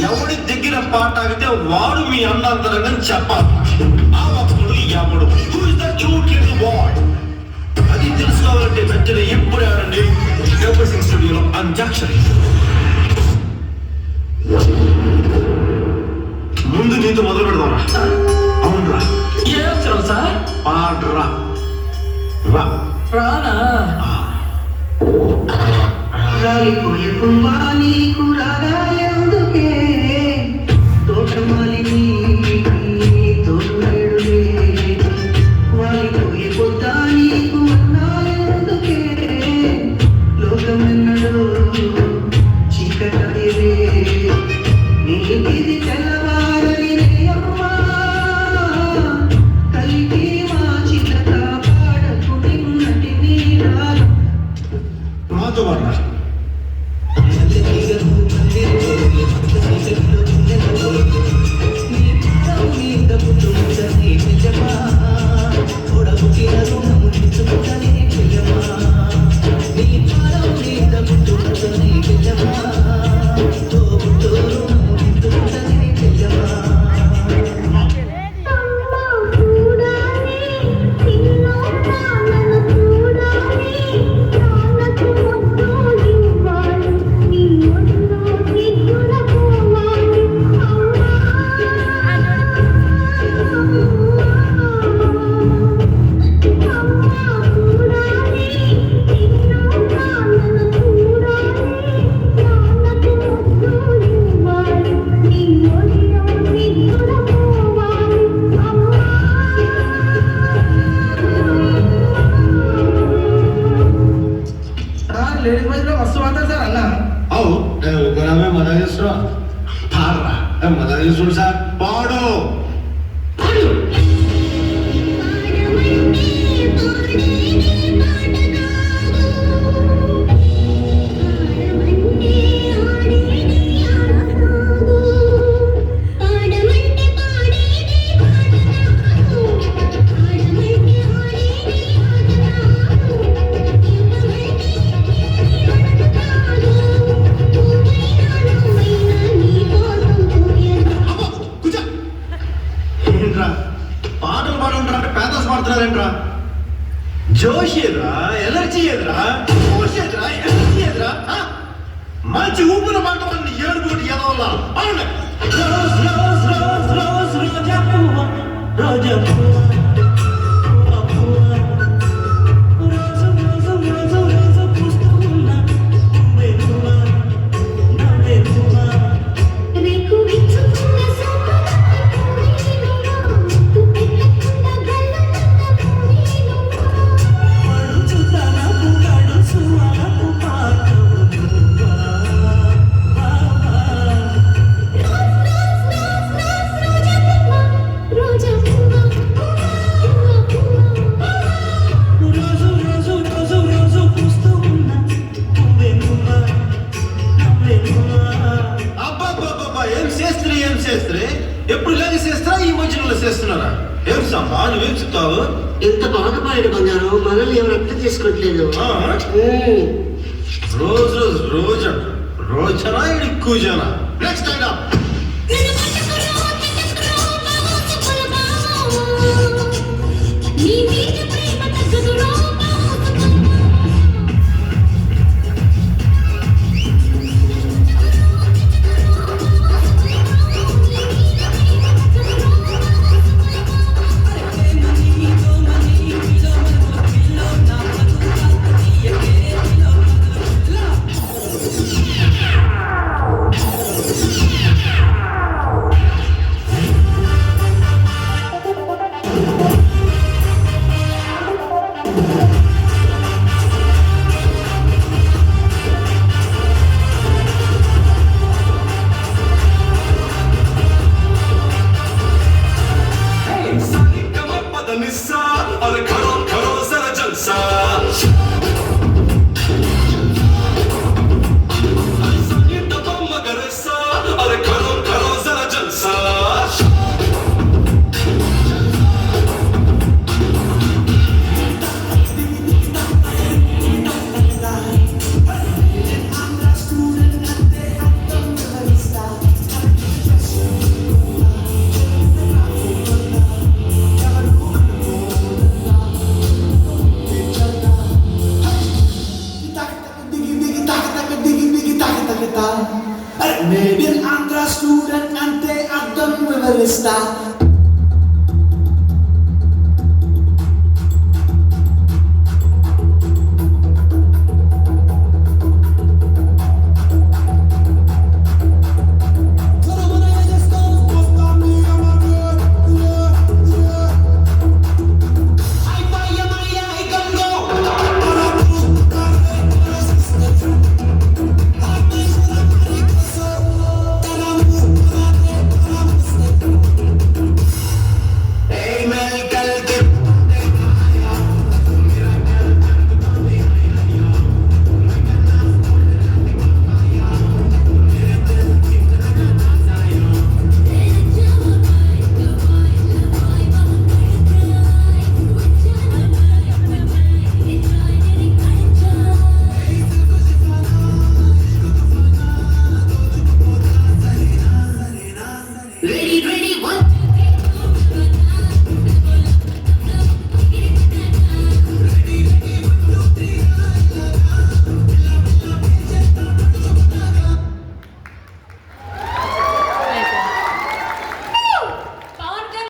ఎవడి దగ్గర పాట ఆగితే వాడు మీ అన్నంతరంగా చెప్పాలి. అప్పుడు ఎవడు అది తెలుసుకోవాలంటే వెంటనే ఎప్పుడు ఆడండి గబ్బర్ సింగ్ స్టూడియోలో అంత్యాక్షరి. ముందు నీతో మొదలు పెడదాం. అవునరా, ఏం సార్? పాడరా. రానా? రాలిపోయే కుంభాని కురాగా ఎందుకే తోటమాలిని తోడులే వాలిపోయే పొద్దాని కున్నాలెందుకే లోకమెన్నడో చీకటేరే నీకిది తెల్లవారని అమ్మా కలిగి మా చిలక పాడకు నిన్నటి నీరాలు. మాతో పాడరా. సార్ పాడు. పాటలు పాడుంటారంటే పేదస్ పాడుతున్నారేంట్రా? జోష్ ఏదిరా, ఎనర్జీ ఏదిరా, జోష్ ఏదిరా, ఎనర్జీ ఏదిరా? మంచి ఊపిన పాట వాళ్ళని ఏడుకోటి ఎదవల్ల అవును. రోజ్ రోజ్ రోజ్ రోజ్ రోజా పువ్వ రోజా పువ్వ ఎప్పుడు ఇలాగే చేస్తారా? ఈ మధ్యలో చేస్తున్నారా? ఏం సాంబా నువ్వేం చెప్తావు? ఎంత బాగా పాడాడు బంగారు, మనల్ని ఎవరు అర్థం చేసుకోవట్లేదు. రోజు రోజు రోజు రోజనా ఎక్కువ జన. నెక్స్ట్ ఐటమ్ పెడతా మేడ్ ఇన్ ఆంధ్ర స్టూడెంట్ అంటే అర్థం వివరిస్తా Ready, ready,